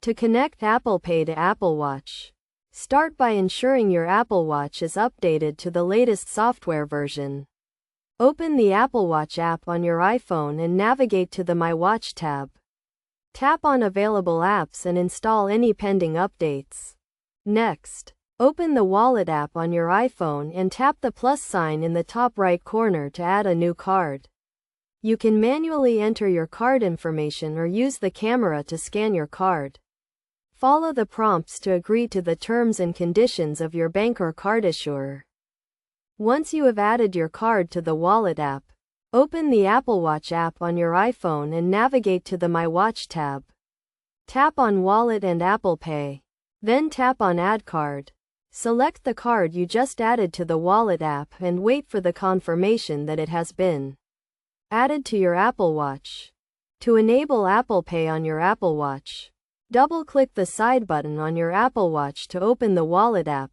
To connect Apple Pay to Apple Watch, start by ensuring your Apple Watch is updated to the latest software version. Open the Apple Watch app on your iPhone and navigate to the My Watch tab. Tap on available apps and install any pending updates. Next, open the Wallet app on your iPhone and tap the plus sign in the top right corner to add a new card. You can manually enter your card information or use the camera to scan your card. Follow the prompts to agree to the terms and conditions of your bank or card issuer. Once you have added your card to the Wallet app, open the Apple Watch app on your iPhone and navigate to the My Watch tab. Tap on Wallet and Apple Pay. Then tap on Add Card. Select the card you just added to the Wallet app and wait for the confirmation that it has been added to your Apple Watch. To enable Apple Pay on your Apple Watch, double-click the side button on your Apple Watch to open the Wallet app.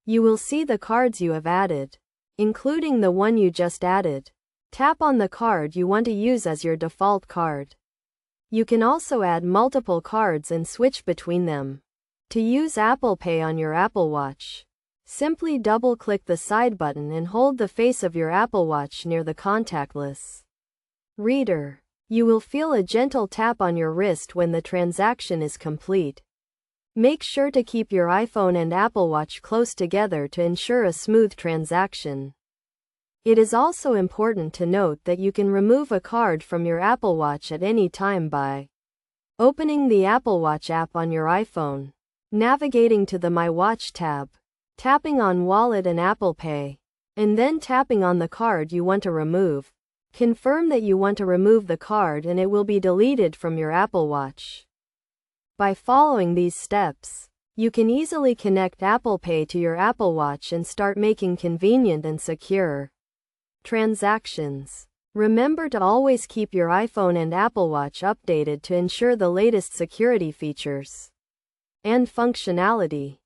You will see the cards you have added, including the one you just added. Tap on the card you want to use as your default card. You can also add multiple cards and switch between them. To use Apple Pay on your Apple Watch, simply double-click the side button and hold the face of your Apple Watch near the contactless reader. You will feel a gentle tap on your wrist when the transaction is complete. Make sure to keep your iPhone and Apple Watch close together to ensure a smooth transaction. It is also important to note that you can remove a card from your Apple Watch at any time by opening the Apple Watch app on your iPhone, navigating to the My Watch tab, tapping on Wallet and Apple Pay, and then tapping on the card you want to remove. Confirm that you want to remove the card and it will be deleted from your Apple Watch. By following these steps, you can easily connect Apple Pay to your Apple Watch and start making convenient and secure transactions. Remember to always keep your iPhone and Apple Watch updated to ensure the latest security features and functionality.